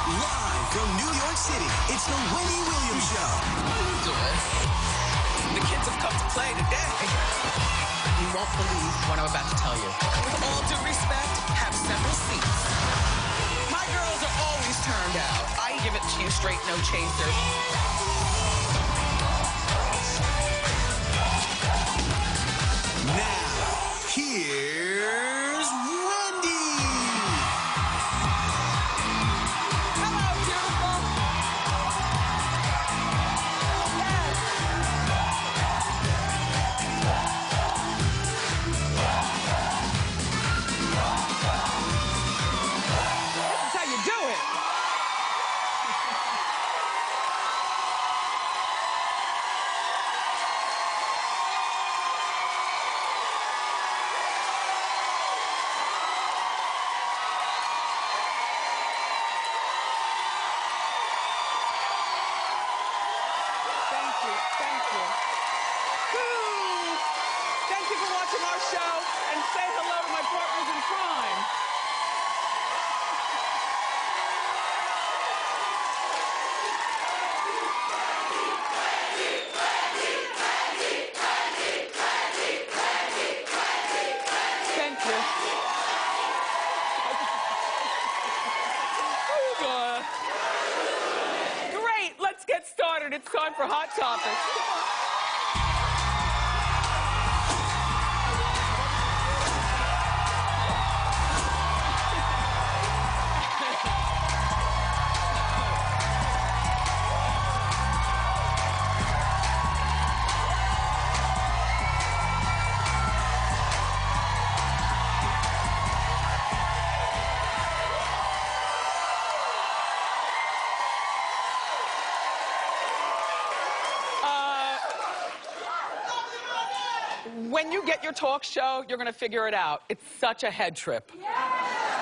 Live from New York City, it's the Wendy Williams Show. How you doing? The kids have come to play today. You won't believe what I'm about to tell you. With all due respect, have several seats. My girls are always turned out. I give it to you straight, no chasers. Now, here's Wendy. Hello, beautiful. This is how you do it. Thank you. Woo! Thank you for watching our show, and say hello to my partners in crime. Thank you. Oh, God. Great, let's get started. It's time for Hot Topics. When you get your talk show, you're gonna figure it out. It's such a head trip.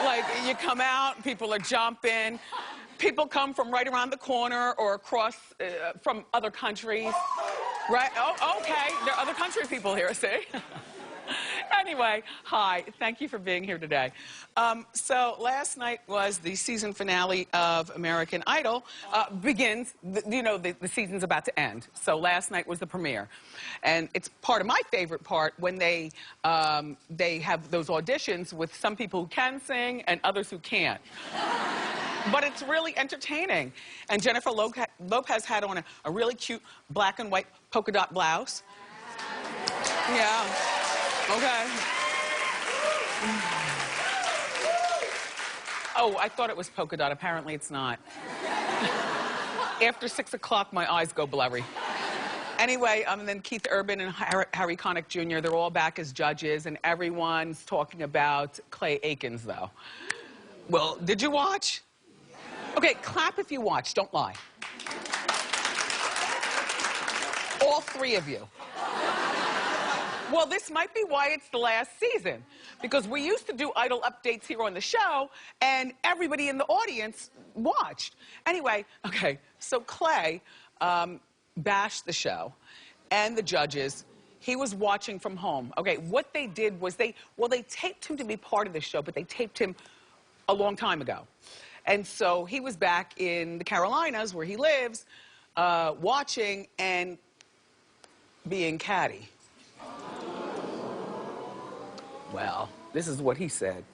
Like, you come out, people are jumping. People come from right around the corner or across from other countries. Right? Oh, okay. There are other country people here, see? Anyway, hi. Thank you for being here today. So last night was the season finale of American Idol. Begins, the season's about to end. So last night was the premiere. And it's part of my favorite part when they have those auditions with some people who can sing and others who can't. But it's really entertaining. And Jennifer Lopez had on a really cute black and white polka dot blouse. Yeah. Okay. Oh, I thought it was polka dot. Apparently it's not. After 6 o'clock, my eyes go blurry. Anyway, then Keith Urban and Harry Connick Jr., they're all back as judges, and everyone's talking about Clay Aikens, though. Well, did you watch? Okay, clap if you watched. Don't lie. All three of you. Well, this might be why it's the last season, because we used to do Idol updates here on the show, and everybody in the audience watched. Anyway, okay, so Clay bashed the show and the judges. He was watching from home. Okay, what they did was they taped him to be part of the show, but they taped him a long time ago. And so he was back in the Carolinas, where he lives, watching and being catty. Well, this is what he said.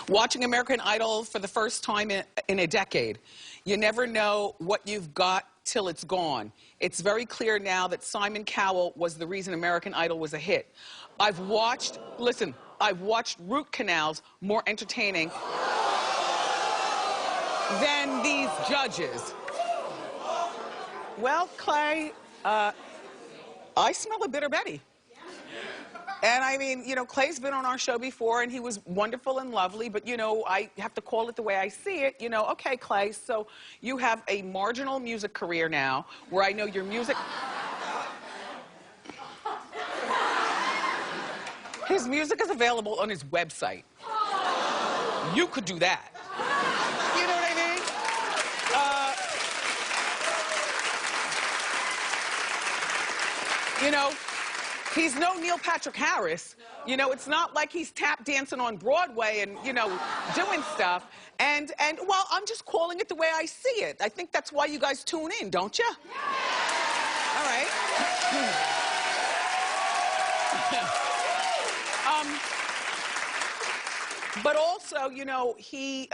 Watching American Idol for the first time in a decade, you never know what you've got till it's gone. It's very clear now that Simon Cowell was the reason American Idol was a hit. I've watched root canals more entertaining than these judges. Well, Clay, I smell a bitter Betty. And I mean, Clay's been on our show before, and he was wonderful and lovely, but, I have to call it the way I see it. Okay, Clay, so you have a marginal music career now, where I know your music... His music is available on his website. You could do that. You know what I mean? He's no Neil Patrick Harris, You know, it's not like he's tap dancing on Broadway and, you know, doing stuff. And well, I'm just calling it the way I see it. I think that's why you guys tune in, don't you? All right. But also, you know, he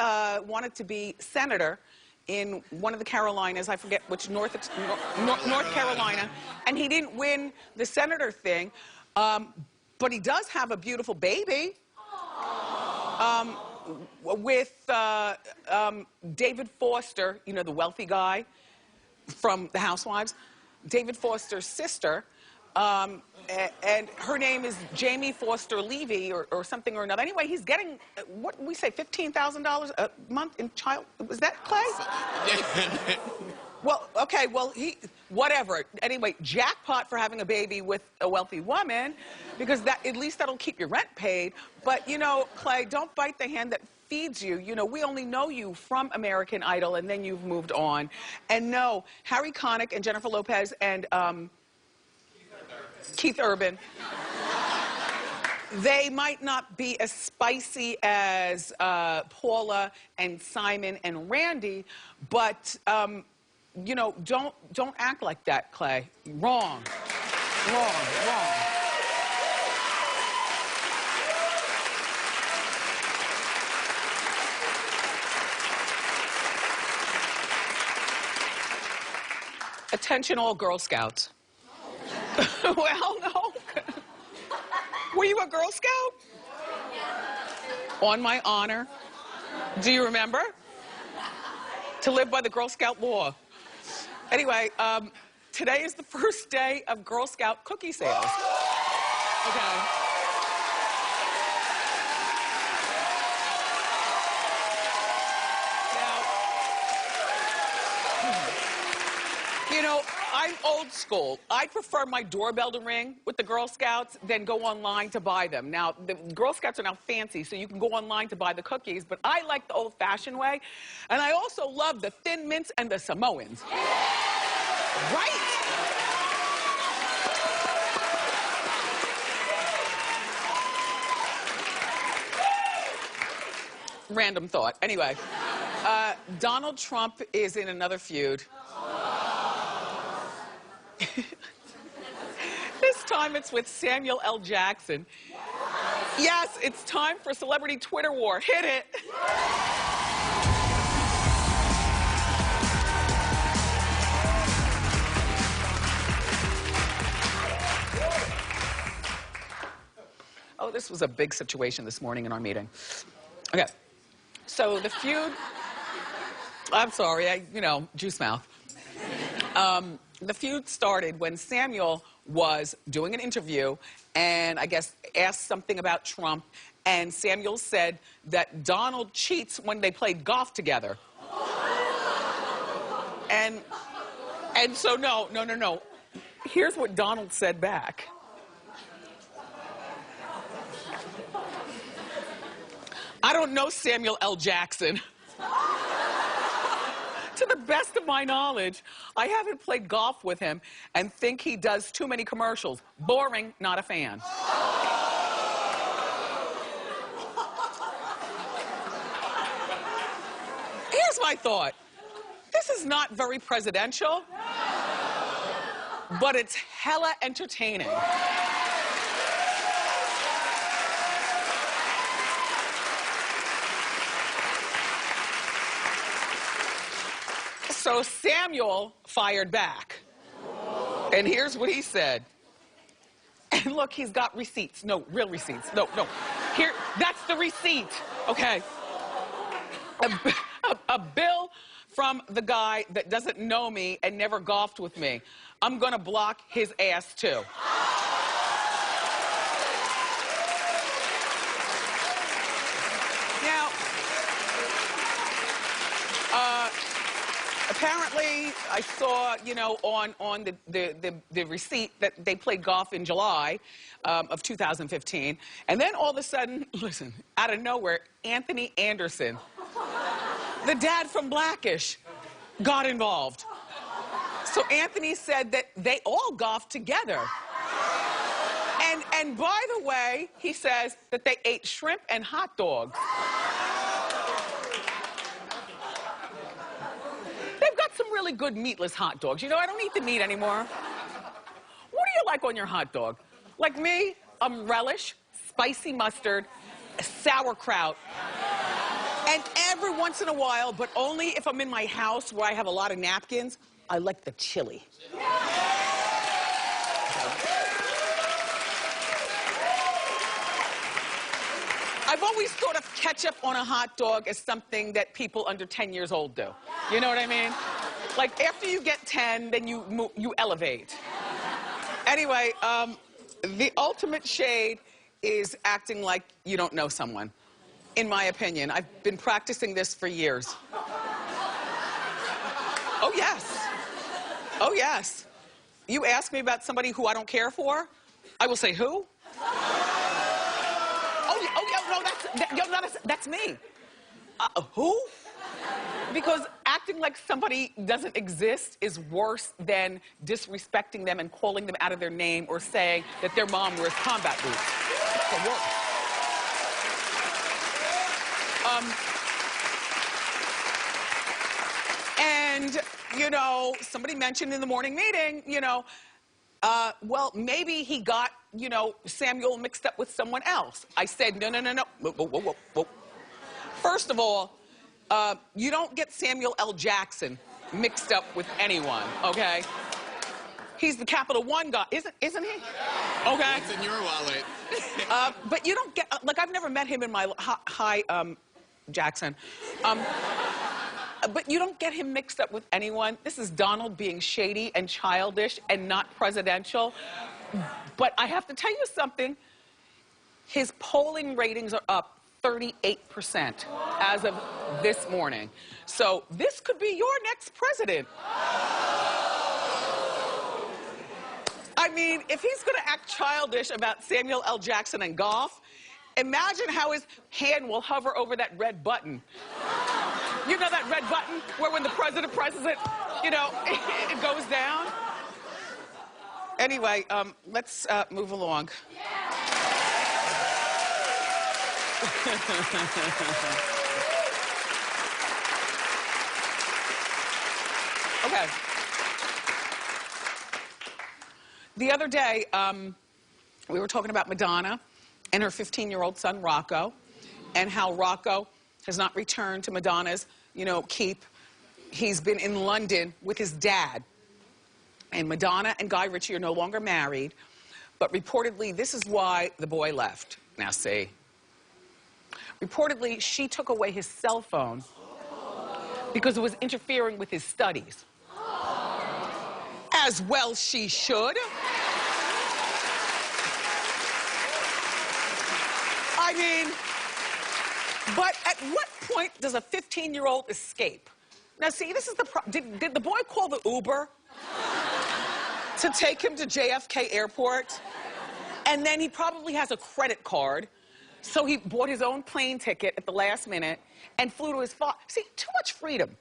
wanted to be senator in one of the Carolinas, I forget which, North Carolina, and he didn't win the senator thing, but he does have a beautiful baby with David Foster, you know, the wealthy guy from The Housewives, David Foster's sister, and her name is Jamie Foster Levy or something or another. Anyway, he's getting, what did we say, $15,000 a month in child, was that Clay? Well, okay, well, whatever. Anyway, jackpot for having a baby with a wealthy woman, because that, at least that'll keep your rent paid. But, you know, Clay, don't bite the hand that feeds you. You know, we only know you from American Idol, and then you've moved on. And no, Harry Connick and Jennifer Lopez and Keith Urban, they might not be as spicy as Paula and Simon and Randy, but you know, don't act like that, Clay. Wrong. Wrong. Attention all Girl Scouts. Well, no. Were you a Girl Scout? On my honor. Do you remember? To live by the Girl Scout law. Anyway, today is the first day of Girl Scout cookie sales. Okay. Now, you know, I'm old school. I prefer my doorbell to ring with the Girl Scouts than go online to buy them. Now, the Girl Scouts are now fancy, so you can go online to buy the cookies, but I like the old-fashioned way. And I also love the Thin Mints and the Samoans. Right? Random thought. Anyway, Donald Trump is in another feud. This time it's with Samuel L. Jackson. Yes, it's time for Celebrity Twitter War. Hit it. Oh, this was a big situation this morning in our meeting. Okay, so the feud, I'm sorry, you know, juice mouth. The feud started when Samuel was doing an interview and I guess asked something about Trump, and Samuel said that Donald cheats when they played golf together. And so no. Here's what Donald said back. I don't know Samuel L. Jackson. To the best of my knowledge, I haven't played golf with him and think he does too many commercials. Boring, not a fan. Here's my thought. This is not very presidential, but it's hella entertaining. So Samuel fired back. And here's what he said. And look, he's got receipts. No, real receipts. No. Here, that's the receipt. Okay. A bill from the guy that doesn't know me and never golfed with me. I'm gonna block his ass too. Now, apparently, I saw, you know, on the receipt that they played golf in July of 2015. And then all of a sudden, listen, out of nowhere, Anthony Anderson, the dad from Blackish, got involved. So Anthony said that they all golfed together. And by the way, he says that they ate shrimp and hot dogs. They've got some really good meatless hot dogs. You know, I don't eat the meat anymore. What do you like on your hot dog? Like me, relish, spicy mustard, sauerkraut. And every once in a while, but only if I'm in my house where I have a lot of napkins, I like the chili. I've always thought of ketchup on a hot dog as something that people under 10 years old do. You know what I mean? Like, after you get 10, then you elevate. Anyway, the ultimate shade is acting like you don't know someone, in my opinion. I've been practicing this for years. Oh, yes. Oh, yes. You ask me about somebody who I don't care for, I will say, who? That's me. Who? Because acting like somebody doesn't exist is worse than disrespecting them and calling them out of their name or saying that their mom wears combat boots. It's the worst. And, you know, somebody mentioned in the morning meeting, you know, well, maybe he got, you know, Samuel mixed up with someone else. I said, no. Whoa. First of all, you don't get Samuel L. Jackson mixed up with anyone, okay? He's the Capital One guy, isn't he? Okay. It's in your wallet. But you don't get, like, I've never met him in my, hi, Jackson. But you don't get him mixed up with anyone. This is Donald being shady and childish and not presidential. But I have to tell you something. His polling ratings are up 38% as of this morning. So this could be your next president. I mean, if he's gonna act childish about Samuel L. Jackson and golf, imagine how his hand will hover over that red button. You know that red button where when the president presses it, you know, it goes down? Anyway, let's move along. Okay. The other day, we were talking about Madonna and her 15-year-old son, Rocco, and how Rocco has not returned to Madonna's, you know, keep. He's been in London with his dad. And Madonna and Guy Ritchie are no longer married, but reportedly this is why the boy left. Now see. Reportedly, she took away his cell phone because it was interfering with his studies. As well she should. I mean, but at what point does a 15-year-old escape? Now see, this is the did the boy call the Uber to take him to JFK Airport? And then he probably has a credit card, so he bought his own plane ticket at the last minute and flew to his father. See, too much freedom.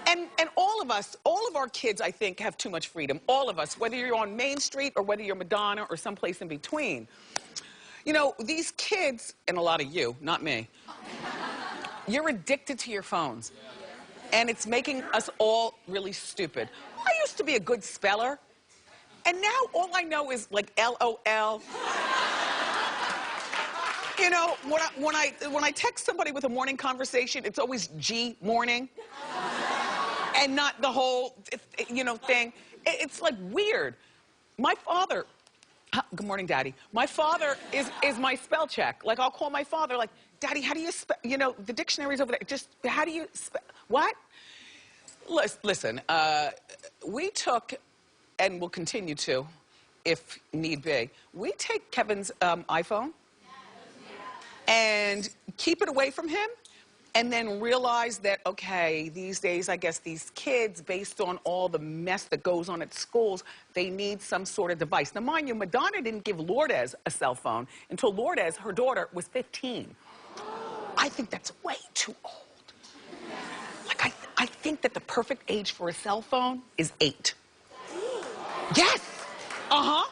And all of us, all of our kids, I think, have too much freedom. All of us, whether you're on Main Street or whether you're Madonna or someplace in between. You know, these kids, and a lot of you, not me, you're addicted to your phones. And it's making us all really stupid. I used to be a good speller, and now all I know is like LOL. You know, when I text somebody with a morning conversation, it's always G morning, and not the whole, you know, thing. It's like weird. My father, good morning, Daddy. My father is my spell check. Like, I'll call my father, like, Daddy, how do you spell? You know, the dictionary's over there. Just how do you spell? What? Listen, we took, and will continue to, if need be, we take Kevin's iPhone and keep it away from him, and then realize that, okay, these days, I guess these kids, based on all the mess that goes on at schools, they need some sort of device. Now, mind you, Madonna didn't give Lourdes a cell phone until Lourdes, her daughter, was 15. I think that's way too old. Like, I think that the perfect age for a cell phone is 8. Yes! Uh-huh.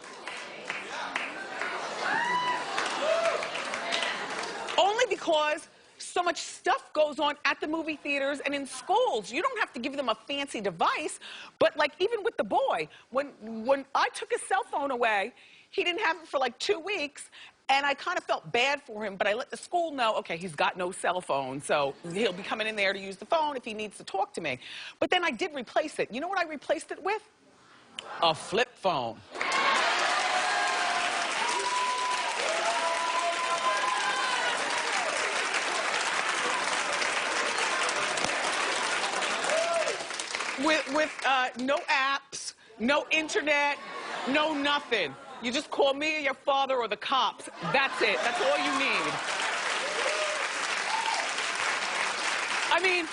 because so much stuff goes on at the movie theaters and in schools. You don't have to give them a fancy device, but like even with the boy, when I took his cell phone away, he didn't have it for like 2 weeks, and I kind of felt bad for him, but I let the school know, okay, he's got no cell phone, so he'll be coming in there to use the phone if he needs to talk to me. But then I did replace it. You know what I replaced it with? A flip phone. With no apps, no internet, no nothing. You just call me or your father or the cops. That's it. That's all you need. I mean,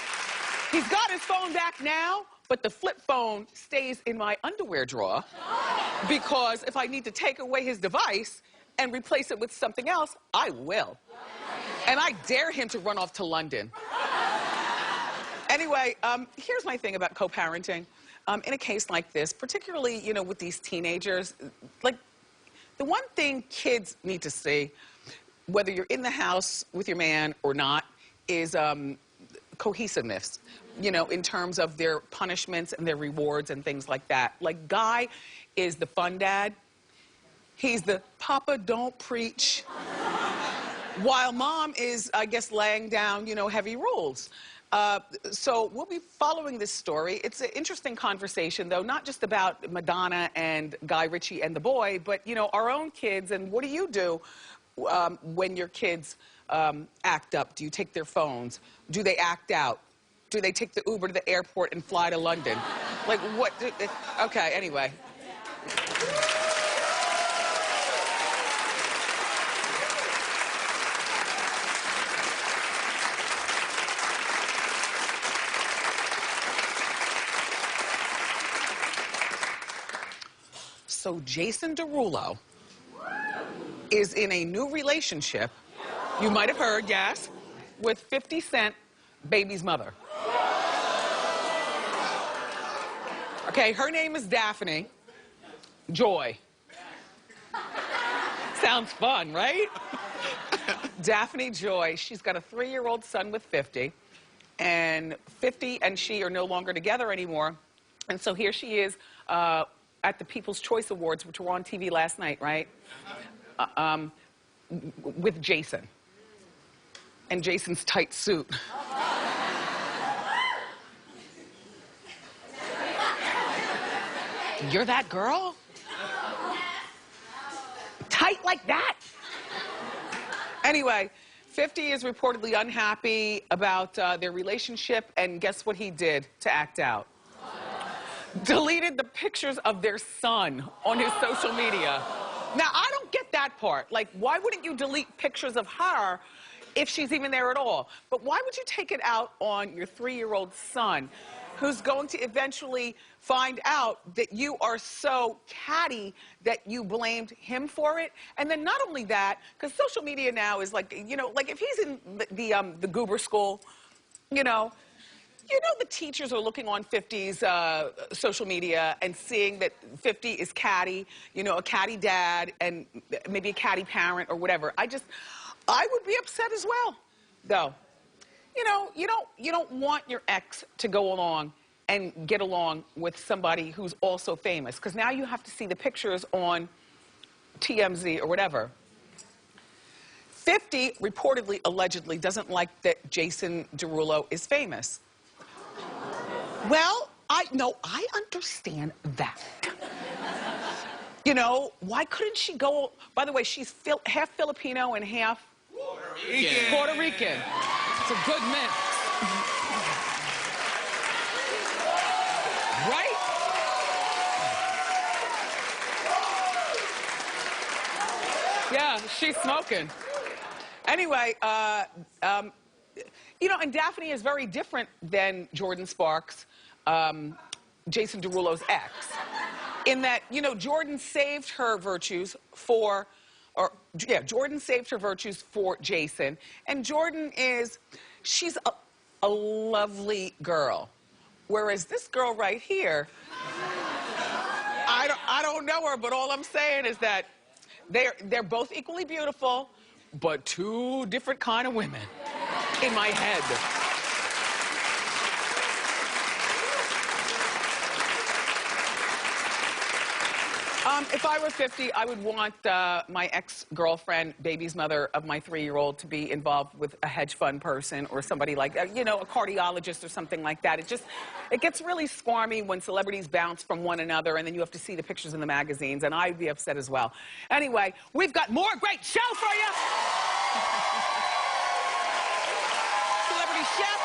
he's got his phone back now, but the flip phone stays in my underwear drawer because if I need to take away his device and replace it with something else, I will. And I dare him to run off to London. Anyway, here's my thing about co-parenting. In a case like this, particularly, you know, with these teenagers, like, the one thing kids need to see, whether you're in the house with your man or not, is cohesiveness, you know, in terms of their punishments and their rewards and things like that. Like, Guy is the fun dad. He's the Papa don't preach. While Mom is, I guess, laying down, you know, heavy rules. So we'll be following this story. It's an interesting conversation, though, not just about Madonna and Guy Ritchie and the boy, but, you know, our own kids. And what do you do when your kids act up? Do you take their phones? Do they act out? Do they take the Uber to the airport and fly to London? Like, what? Okay, anyway. So Jason Derulo is in a new relationship, you might have heard, yes, with 50 Cent, baby's mother. Okay, her name is Daphne Joy. Sounds fun, right? Daphne Joy, she's got a 3-year-old son with 50, and 50 and she are no longer together anymore. And so here she is, at the People's Choice Awards, which were on TV last night, right? With Jason. And Jason's tight suit. You're that girl? Tight like that? Anyway, 50 is reportedly unhappy about their relationship, and guess what he did to act out? Deleted the pictures of their son on his social media. Now, I don't get that part. Like, why wouldn't you delete pictures of her if she's even there at all? But why would you take it out on your 3-year-old son, who's going to eventually find out that you are so catty that you blamed him for it? And then not only that, because social media now is like, you know, like if he's in the goober school, you know the teachers are looking on 50's social media and seeing that 50 is catty, you know, a catty dad and maybe a catty parent or whatever. I would be upset as well, though. You know, you don't want your ex to go along and get along with somebody who's also famous, because now you have to see the pictures on TMZ or whatever. 50 reportedly, allegedly, doesn't like that Jason Derulo is famous. Well, I understand that. You know, why couldn't she go, by the way, she's half Filipino and half Puerto Rican. It's a good mix. Right? Yeah, she's smoking. Anyway, you know, and Daphne is very different than Jordan Sparks, Jason Derulo's ex, in that, you know, Jordan saved her virtues for Jason, and Jordan she's a lovely girl, whereas this girl right here, I don't know her, but all I'm saying is that they're both equally beautiful. but two different kind of women in my head. If I were 50, I would want my ex-girlfriend, baby's mother of my 3-year-old, to be involved with a hedge fund person or somebody like, you know, a cardiologist or something like that. It gets really squirmy when celebrities bounce from one another and then you have to see the pictures in the magazines, and I'd be upset as well. Anyway, we've got more great show for you. Celebrity chef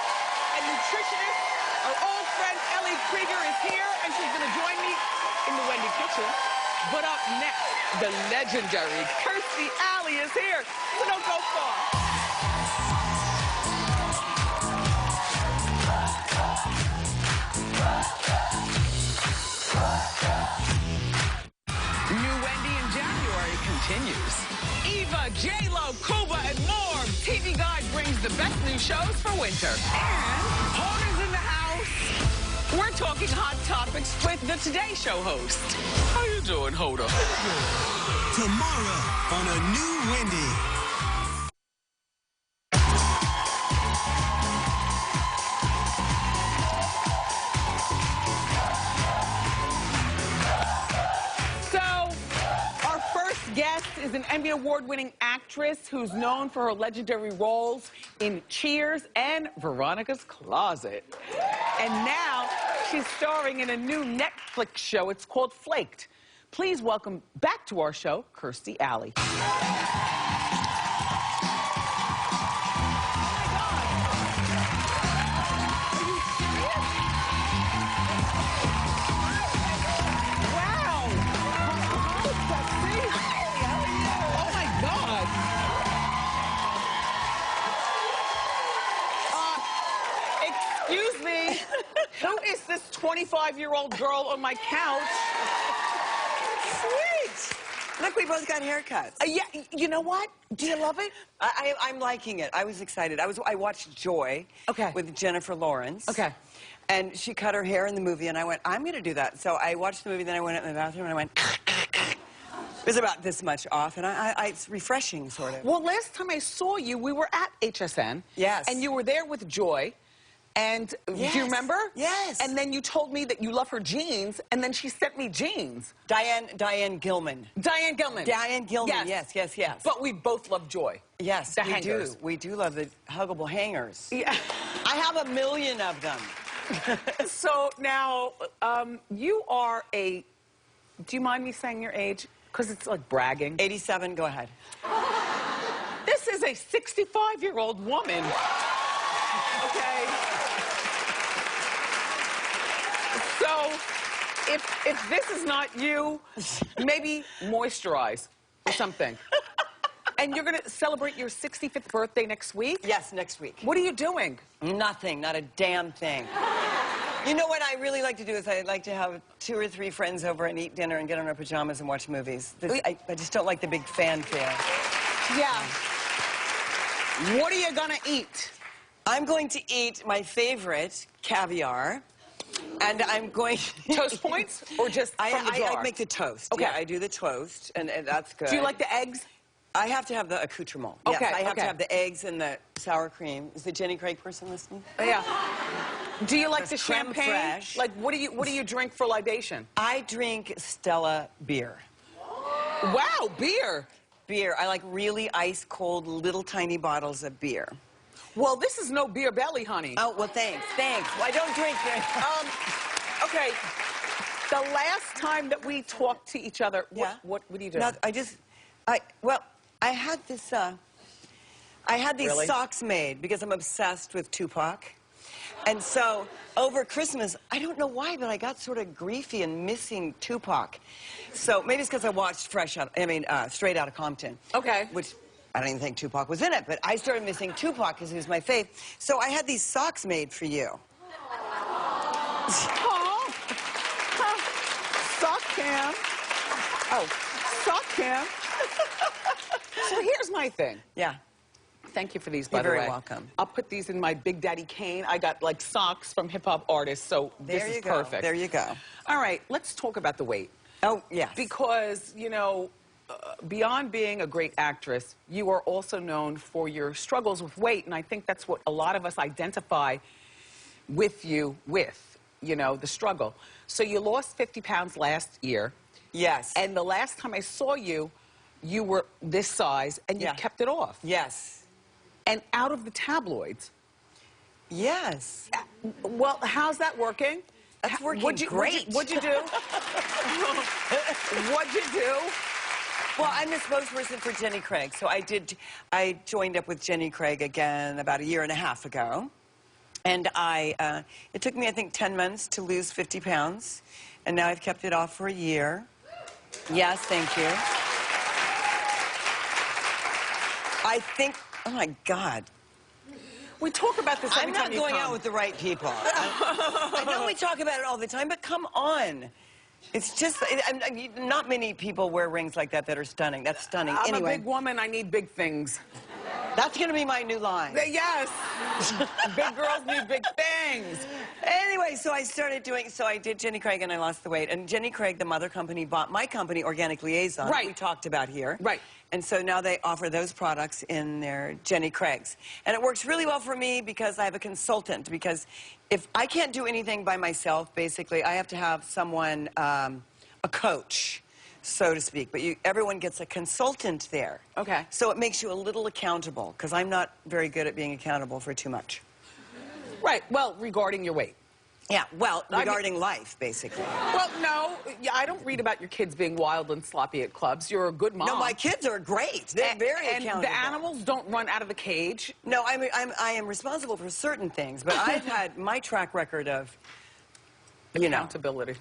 and nutritionist, our old friend Ellie Krieger is here, and she's going to join me in the Wendy kitchen. But up next, the legendary Kirstie Ellie is here, so don't go far. New Wendy in January continues. Eva, J-Lo, Cuba, and more. TV Guide brings the best new shows for winter. And Hoda's in the house. We're talking hot topics with the Today Show host. How you doing, Hoda? Tomorrow on a new Wendy. Guest is an Emmy Award-winning actress who's known for her legendary roles in Cheers and Veronica's Closet. And now she's starring in a new Netflix show. It's called Flaked. Please welcome back to our show, Kirstie Ellie. Excuse me, who is this 25-year-old girl on my couch? Sweet. Look, we both got haircuts. Yeah, you know what? Do you love it? I'm liking it. I was excited. I watched Joy with Jennifer Lawrence. Okay. And she cut her hair in the movie, and I went, I'm going to do that. So I watched the movie, then I went up in the bathroom, and I went, it was about this much off, and it's refreshing, sort of. Well, last time I saw you, we were at HSN. Yes. And you were there with Joy. And yes. Do you remember? Yes. And then you told me that you love her jeans, and then she sent me jeans. Diane Gilman. Diane Gilman. Diane Gilman, yes. But we both love Joy. Yes, the hangers. We do love the huggable hangers. Yeah. I have 1 million of them. So now, you are do you mind me saying your age? Because it's like bragging. 87, go ahead. This is a 65-year-old woman. Okay. So, if this is not you, maybe moisturize or something. And you're going to celebrate your 65th birthday next week? Yes, next week. What are you doing? Nothing, not a damn thing. You know what I really like to do is I like to have 2 or 3 friends over and eat dinner and get in our pajamas and watch movies. I just don't like the big fanfare. Yeah. What are you going to eat? I'm going to eat my favorite, caviar, and I'm going to... Toast points or just from the jar? I make the toast. Okay. Yeah, I do the toast, and that's good. Do you like the eggs? I have to have the accoutrement. Okay, yes, I have to have the eggs and the sour cream. Is the Jenny Craig person listening? Yeah. Do you like the creme champagne? fraiche. Like, what do you drink for libation? I drink Stella beer. Wow, beer. Beer. I like really ice-cold, little tiny bottles of beer. Well, this is no beer belly, honey. Oh, well, thanks. Well, I don't drink very Okay. The last time that we talked to each other, what are you doing? No, I had this, I had these socks made because I'm obsessed with Tupac. And so, over Christmas, I don't know why, but I got sort of griefy and missing Tupac. So, maybe it's because I watched Straight Outta Compton. Okay. Which, I don't even think Tupac was in it, but I started missing Tupac because he was my fave. So, I had these socks made for you. Oh. Sock cam. Oh, sock cam. So here's my thing. Yeah. Thank you for these, by the way. You're very welcome. I'll put these in my Big Daddy cane. I got, like, socks from hip-hop artists, so this is perfect. There you go. All right, let's talk about the weight. Oh, yes. Because, you know, beyond being a great actress, you are also known for your struggles with weight, and I think that's what a lot of us identify with you with, you know, the struggle. So you lost 50 pounds last year. Yes. And the last time I saw you, you were this size, and you kept it off. Yes. And out of the tabloids. Yes. Well, how's that working? That's working great. What'd you do? What'd you do? Well, I'm the spokesperson for Jenny Craig. So I joined up with Jenny Craig again about a year and a half ago. And it took me, I think, 10 months to lose 50 pounds. And now I've kept it off for a year. Yes, thank you. I think, oh my God. We talk about this every time you come. I'm not going out with the right people. I know we talk about it all the time, but come on. It's just, not many people wear rings like that are stunning. That's stunning. I'm anyway. a big woman, I need big things. That's going to be my new line. Yes. Big girls need big things. Anyway, so I did Jenny Craig and I lost the weight. And Jenny Craig, the mother company, bought my company, Organic Liaison, right. we talked about here. Right. And so now they offer those products in their Jenny Craigs. And it works really well for me because I have a consultant. Because if I can't do anything by myself, basically, I have to have someone, a coach, so to speak. But everyone gets a consultant there. Okay. So it makes you a little accountable, because I'm not very good at being accountable for too much. Right. Well, regarding your weight. Yeah, well, regarding life, basically. Well, no, I don't read about your kids being wild and sloppy at clubs. You're a good mom. No, my kids are great. They're very accountable. And the animals don't run out of the cage. No, I am responsible for certain things, but I've had my track record of, accountability.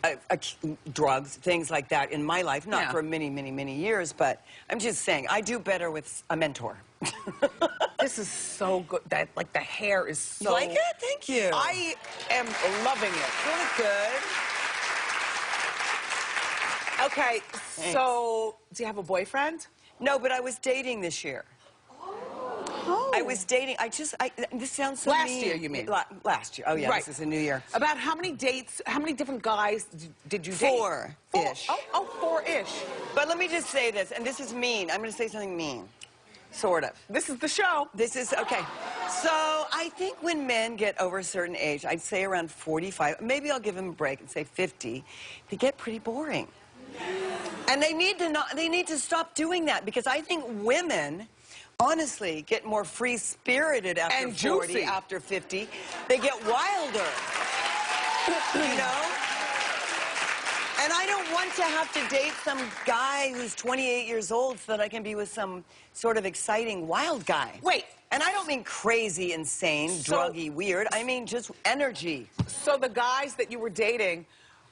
Drugs, things like that in my life, not for many, many, many years, but I'm just saying, I do better with a mentor. This is so good. Like, the hair is so... You like it? Thank you. I am loving it. You look good. Okay, Thanks. so do you have a boyfriend? No, but I was dating this year. Oh. I was dating, this sounds so Last mean. year, you mean? Last year. Oh, yeah, Right. This is a new year. About how many dates, how many different guys did you date? Four-ish. Oh, four-ish. But let me just say this, and this is mean. I'm going to say something mean. Sort of. This is the show. This is, okay. So I think when men get over a certain age, I'd say around 45, maybe I'll give them a break and say 50, they get pretty boring. And they need to stop doing that, because I think women, honestly, get more free-spirited after and 40, juicy. after 50. They get wilder, you know? And I don't want to have to date some guy who's 28 years old so that I can be with some sort of exciting wild guy. Wait. And I don't mean crazy, insane, druggy, weird. I mean just energy. So the guys that you were dating,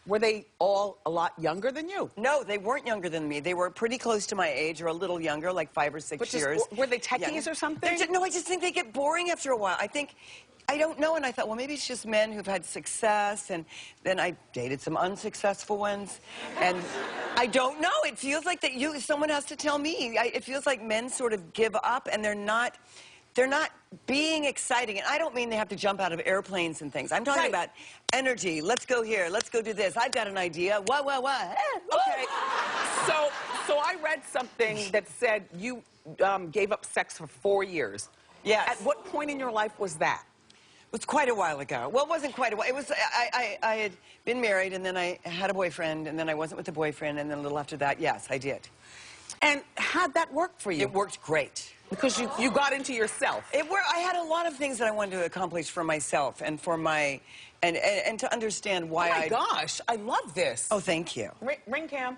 were they all a lot younger than you? No, they weren't younger than me. They were pretty close to my age, or a little younger, like 5 or 6 years. Were they techies or something? No, I just think they get boring after a while. I don't know, and I thought, well, maybe it's just men who've had success, and then I dated some unsuccessful ones, and I don't know. It feels like that someone has to tell me. It feels like men sort of give up, and they're not being exciting. And I don't mean they have to jump out of airplanes and things. I'm talking about energy. Let's go here. Let's go do this. I've got an idea. What? Okay. So I read something that said you gave up sex for 4 years. Yes. At what point in your life was that? It was quite a while ago. Well, it wasn't quite a while. It was, I had been married, and then I had a boyfriend, and then I wasn't with the boyfriend, and then a little after that, yes, I did. And how'd that work for you? It worked great. Because you got into yourself. I had a lot of things that I wanted to accomplish for myself and for my, and to understand why Oh my gosh, I love this. Oh, thank you. Ring cam.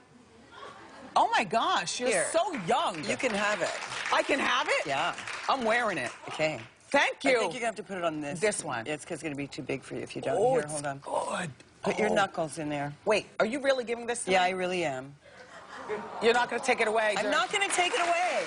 Oh my gosh, you're so young. You can have it. I can have it? Yeah. I'm wearing it. Okay. Thank you. I think you're going to have to put it on this. This one. It's because it's going to be too big for you if you don't. Oh, Here, hold on. Good. Put your knuckles in there. Wait, are you really giving this to me? Yeah, I really am. You're not going to take it away, I'm not going to take it away.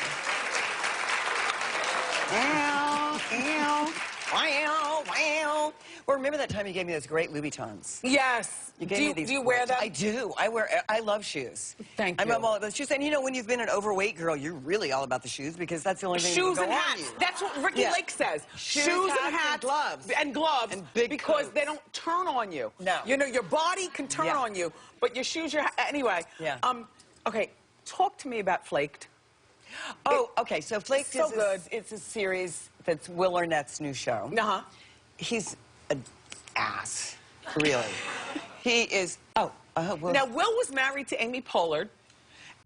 Well, remember that time you gave me those great Louboutins? Yes. You gave me these. Do you wear them? I do. I love shoes. Thank you. I'm all about shoes. And you know, when you've been an overweight girl, you're really all about the shoes, because that's the only thing Shoes that and go hats. on you. That's what Ricky Lake says. Shoes and hats. And gloves. And gloves. And big because coats. they don't turn on you. No. You know, your body can turn on you, but your shoes, anyway. Yeah. Okay. Talk to me about Flaked. Oh, okay. So Flaked so is good. It's a series that's Will Arnett's new show. Uh-huh. He's an ass, really. He is. Oh, well, Now, Will was married to Amy Pollard,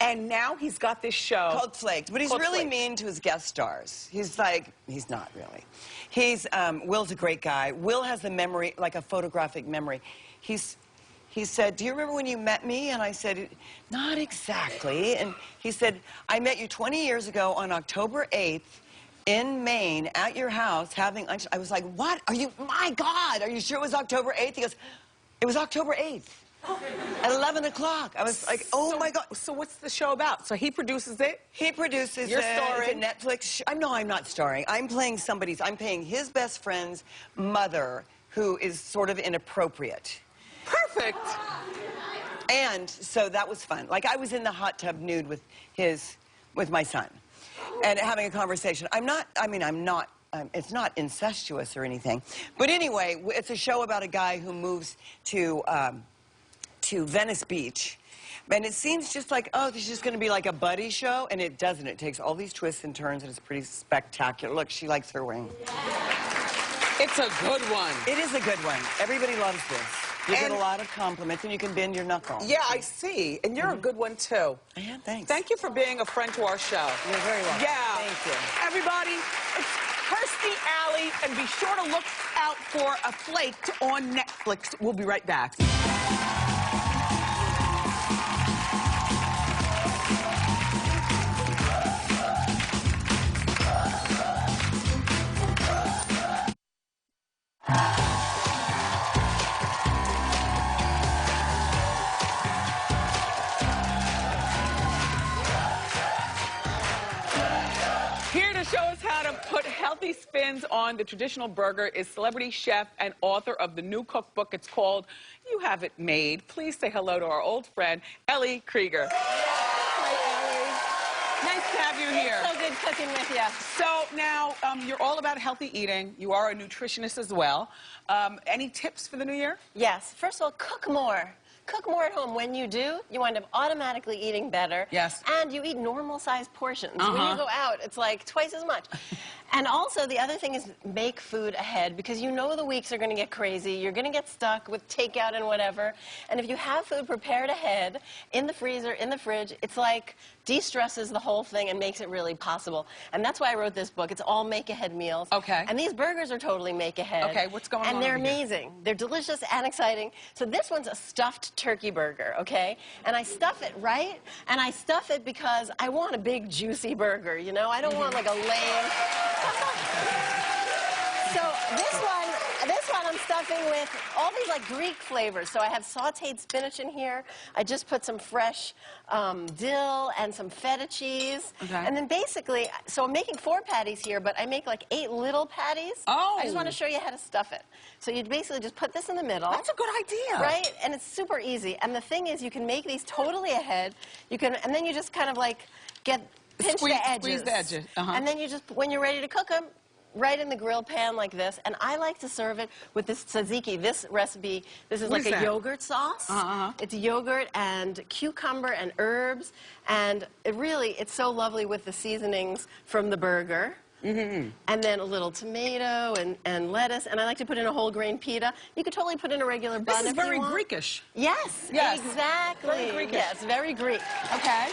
and now he's got this show called Flaked, but he's called really Flaked. mean to his guest stars. He's not really. Will's a great guy. Will has a memory, like a photographic memory. He said, do you remember when you met me? And I said, not exactly. And he said, I met you 20 years ago on October 8th in Maine at your house having lunch. I was like, what? My God, are you sure it was October 8th? He goes, it was October 8th. At 11 o'clock. I was like, oh my God. So what's the show about? So he produces it? He produces You're it. starring. It's a Netflix show. No, I'm not starring. I'm playing his best friend's mother, who is sort of inappropriate. Perfect. And so that was fun. Like, I was in the hot tub nude with my son and having a conversation. It's not incestuous or anything. But anyway, it's a show about a guy who moves to Venice Beach. And it seems just like, oh, this is just going to be like a buddy show. And it doesn't. It takes all these twists and turns, and it's pretty spectacular. Look, she likes her ring. It's a good one. It is a good one. Everybody loves this. You get And- a lot of compliments, and you can bend your knuckle. Yeah, I see. And you're a good one, too. Yeah, thanks. Thank you for being a friend to our show. You're very welcome. Yeah. Thank you. Everybody, it's Kirstie, Ellie, and be sure to look out for a Flaked on Netflix. We'll be right back. Here to show us how to put healthy spins on the traditional burger is celebrity chef and author of the new cookbook. It's called You Have It Made. Please say hello to our old friend, Ellie Krieger. Hi, Ellie. Nice to have you here. So good cooking with you. So now, you're all about healthy eating. You are a nutritionist as well. Any tips for the new year? Yes. First of all, cook more. Cook more at home. When you do, you wind up automatically eating better. Yes. And you eat normal-sized portions. When you go out, it's like twice as much. And also, the other thing is make food ahead, because you know the weeks are going to get crazy. You're going to get stuck with takeout and whatever. And if you have food prepared ahead, in the freezer, in the fridge, it's like de-stresses the whole thing and makes it really possible. And that's why I wrote this book. It's all make-ahead meals. Okay. And these burgers are totally make-ahead. Okay, what's going on And they're over here? amazing. They're delicious and exciting. So this one's a stuffed turkey burger, okay? And I stuff it right, and I stuff it because I want a big, juicy burger, you know? I don't want like a lame... So this one I'm stuffing with all these like Greek flavors. So I have sauteed spinach in here. I just put some fresh dill and some feta cheese. Okay. And then basically, so I'm making 4 patties here, but I make like 8 little patties. Oh. I just want to show you how to stuff it. So you basically just put this in the middle. That's a good idea. Right? And it's super easy. And the thing is, you can make these totally ahead. And then you just kind of like pinch the edges. Squeeze the edges. And then you just, when you're ready to cook them, right in the grill pan like this. And I like to serve it with this tzatziki. This recipe, this is What like is a that? yogurt sauce. It's yogurt and cucumber and herbs. And it's so lovely with the seasonings from the burger. And then a little tomato and lettuce. And I like to put in a whole grain pita. You could totally put in a regular bun This is if you very want. Greekish. Yes, Yes. exactly. Very Greekish. Yes, very Greek. Okay.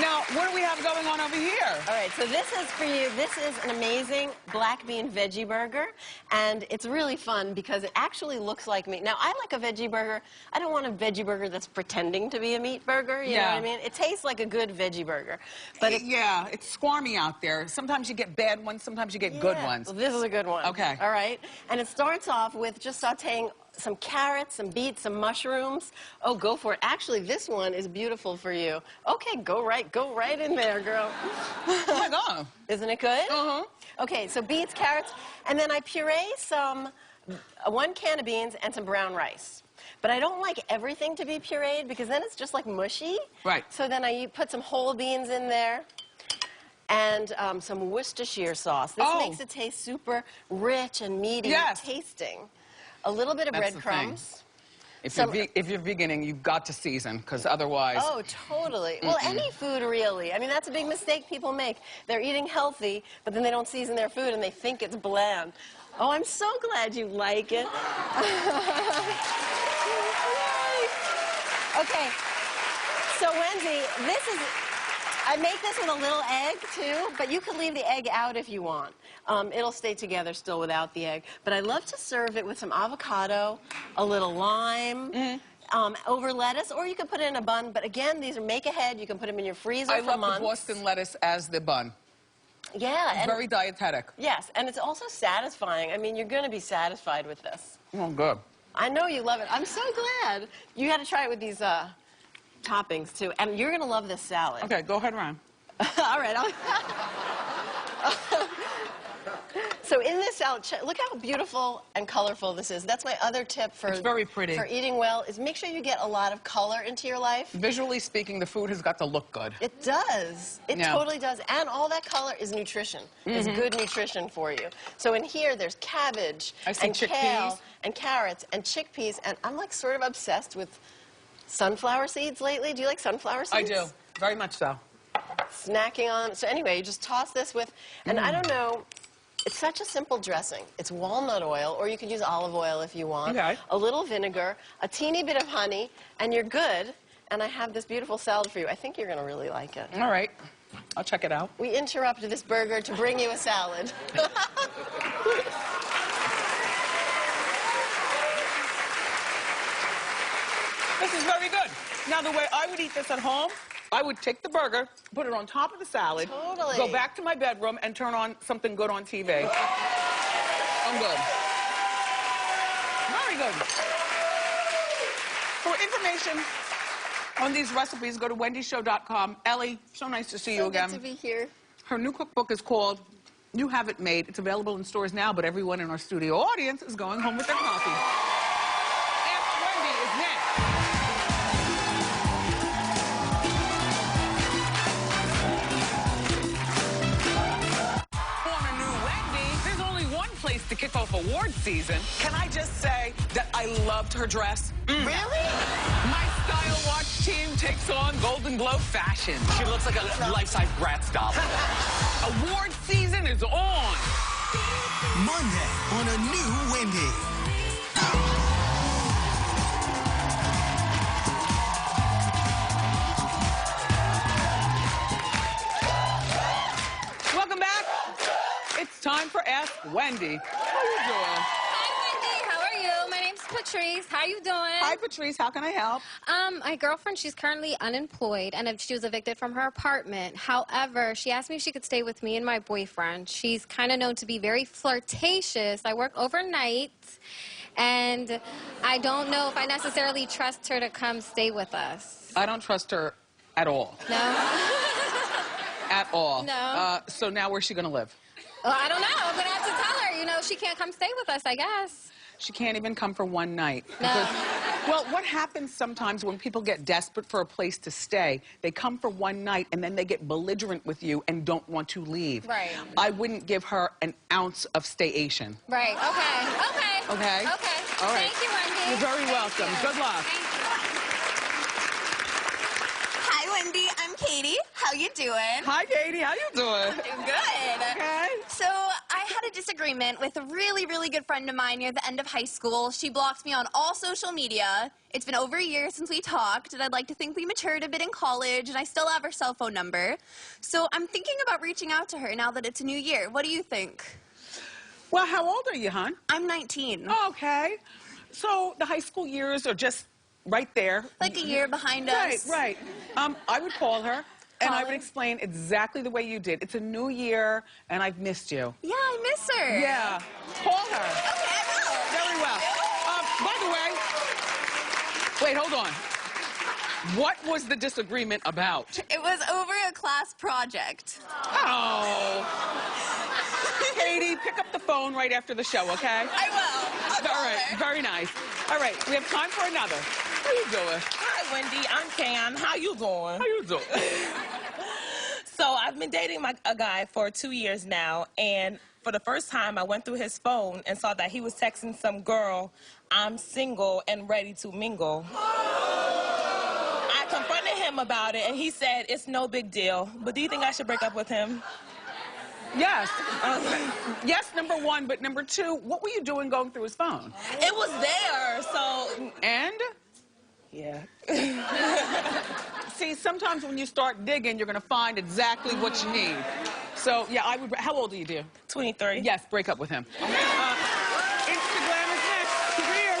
Now, what do we have going on over here? All right, so this is for you. This is an amazing black bean veggie burger, and it's really fun because it actually looks like meat. Now, I like a veggie burger. I don't want a veggie burger that's pretending to be a meat burger, you know what I mean? It tastes like a good veggie burger. But Yeah, it's squarmy out there. Sometimes you get bad ones, sometimes you get good ones. Well, this is a good one. Okay. All right, and it starts off with just sauteing some carrots, some beets, some mushrooms. Oh, go for it. Actually, this one is beautiful for you. Okay, go right in there, girl. Oh my God. Isn't it good? Uh-huh. Okay, so beets, carrots, and then I puree some, 1 can of beans and some brown rice. But I don't like everything to be pureed because then it's just like mushy. Right. So then I put some whole beans in there and some Worcestershire sauce. This makes it taste super rich and meaty tasting. A little bit of That's the breadcrumbs. If you're veganing, you've got to season, because otherwise... Oh, totally. Well, any food, really. I mean, that's a big mistake people make. They're eating healthy, but then they don't season their food, and they think it's bland. Oh, I'm so glad you like it. Okay. So, Wendy, I make this with a little egg, too, but you can leave the egg out if you want. It'll stay together still without the egg. But I love to serve it with some avocado, a little lime, over lettuce, or you can put it in a bun. But again, these are make ahead. You can put them in your freezer for months. I love the Boston lettuce as the bun. Yeah. It's very dietetic. Yes, and it's also satisfying. I mean, you're going to be satisfied with this. Oh, good. I know you love it. I'm so glad. You got to try it with these toppings, too. And you're going to love this salad. Okay, go ahead, Ryan. All right. So in this salad, look how beautiful and colorful this is. That's my other tip for, it's very pretty. For eating well, is make sure you get a lot of color into your life. Visually speaking, the food has got to look good. It does. It totally does. And all that color is nutrition. It's good nutrition for you. So in here, there's cabbage and kale and carrots and chickpeas. And I'm like sort of obsessed with sunflower seeds lately. Do you like sunflower seeds? I do. Very much so. Snacking on them. So anyway, you just toss this with, and I don't know, it's such a simple dressing. It's walnut oil, or you could use olive oil if you want. Okay. A little vinegar, a teeny bit of honey, and you're good. And I have this beautiful salad for you. I think you're going to really like it. All right. I'll check it out. We interrupted this burger to bring you a salad. This is very good. Now, the way I would eat this at home, I would take the burger, put it on top of the salad, go back to my bedroom, and turn on something good on TV. I'm good. Very good. For information on these recipes, go to wendyshow.com. Ellie, so nice to see you again. So good to be here. Her new cookbook is called You Have It Made. It's available in stores now, but everyone in our studio audience is going home with their coffee. Ask Wendy is next. To kick off award season, can I just say that I loved her dress? Really? My Style Watch team takes on Golden Globe fashion. She looks like a life-size Bratz doll. Award season is on. Monday on a new Wendy. Welcome back. It's time for Ask Wendy. How you doing? Hi, Wendy. How are you? My name's Patrice. How you doing? Hi, Patrice. How can I help? My girlfriend, she's currently unemployed, and she was evicted from her apartment. However, she asked me if she could stay with me and my boyfriend. She's kind of known to be very flirtatious. I work overnight, and I don't know if I necessarily trust her to come stay with us. I don't trust her at all. No? At all. No. So now where's she going to live? Well, I don't know. I'm going to have to tell her. You know, she can't come stay with us, I guess. She can't even come for one night. No. Because, well, what happens sometimes when people get desperate for a place to stay, they come for one night and then they get belligerent with you and don't want to leave. Right. I wouldn't give her an ounce of stayation. Right. Okay. Okay. Okay? Okay. All right. Thank you, Wendy. You're very welcome. Good luck. Thank you. Hi, Wendy. I'm Katie. How you doing? Hi, Katie. How you doing? Doing good. Okay. So I had a disagreement with a really, really good friend of mine near the end of high school. She blocked me on all social media. It's been over a year since we talked, and I'd like to think we matured a bit in college, and I still have her cell phone number. So I'm thinking about reaching out to her now that it's a new year. What do you think? Well, how old are you, hon? I'm 19. Okay. So the high school years are just right there. Like a year behind us. Right, right. I would call her, and I would explain exactly the way you did. It's a new year, and I've missed you. Yeah, I miss her. Yeah. Call her. Okay, I will. Very well. By the way, wait, hold on. What was the disagreement about? It was over a class project. Oh. Katie, pick up the phone right after the show, okay? I will. All right, very nice. All right, we have time for another. How you doing? Hi, Wendy. I'm Cam. How you doing? How you doing? So I've been dating a guy for 2 years now, and for the first time, I went through his phone and saw that he was texting some girl, "I'm single and ready to mingle." I confronted him about it, and he said, "It's no big deal. But do you think I should break up with him?" Yes. Yes, number one, but number two, what were you doing going through his phone? It was there, so... And? Yeah. See, sometimes when you start digging, you're going to find exactly what you need. So, yeah, I would... How old are you, dear? 23. Yes, break up with him. Instagram is next. Keep it here.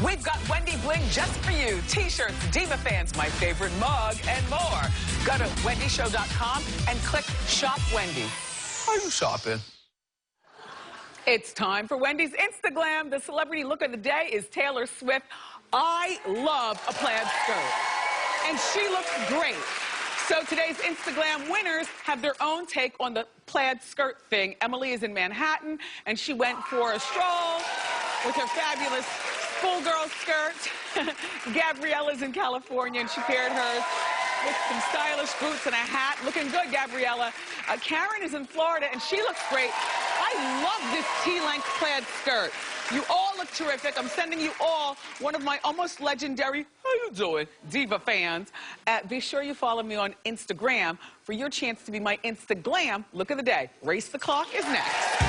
We've got Wendy Bling just for you. T-shirts, Diva Fans, my favorite mug, and more. Go to wendyshow.com and click Shop Wendy. How you shopping? It's time for Wendy's Instaglam. The celebrity look of the day is Taylor Swift. I love a plaid skirt, and she looks great. So today's Instagram winners have their own take on the plaid skirt thing. Emily is in Manhattan, and she went for a stroll with her fabulous schoolgirl skirt. Gabriella's in California, and she paired hers with some stylish boots and a hat. Looking good, Gabriella. Karen is in Florida, and she looks great. I love this T-length plaid skirt. You all look terrific. I'm sending you all one of my almost legendary, how you doing, Diva fans. Be sure you follow me on Instagram for your chance to be my Instaglam look of the day. Race the Clock is next.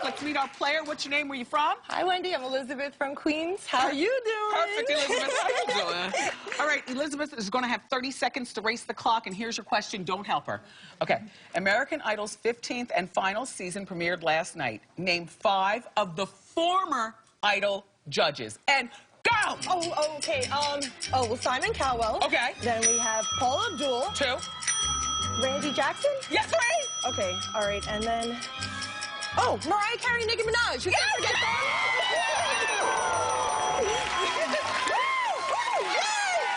Let's meet our player. What's your name? Where you from? Hi, Wendy. I'm Elizabeth from Queens. How are you doing? Perfect, Elizabeth. How you doing? All right, Elizabeth is going to have 30 seconds to race the clock, and here's your question. Don't help her. Okay. American Idol's 15th and final season premiered last night. Name 5 of the former Idol judges. And go! Oh, okay. Well, Simon Cowell. Okay. Then we have Paul Abdul. 2. Randy Jackson. Yes, 3. Okay. All right. And then... Oh, Mariah Carey, Nicki Minaj. You can't forget them. You're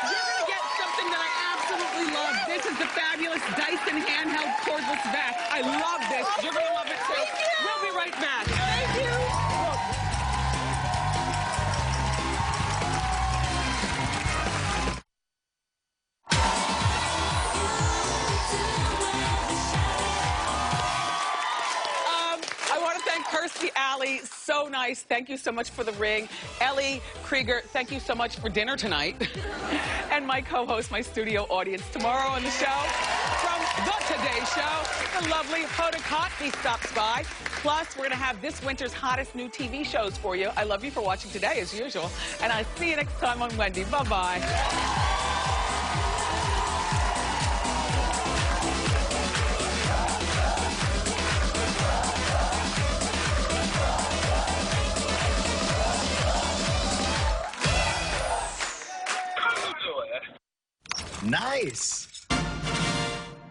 going to get something that I absolutely love. This is the fabulous Dyson handheld cordless vac. I love this. You're going to love it, too. We'll be right back. Thank you. Kirstie, Ellie, so nice. Thank you so much for the ring. Ellie, Krieger, thank you so much for dinner tonight. And my co-host, my studio audience. Tomorrow on the show, from The Today Show, the lovely Hoda Kotb stops by. Plus, we're going to have this winter's hottest new TV shows for you. I love you for watching today, as usual. And I'll see you next time on Wendy. Bye-bye. Nice.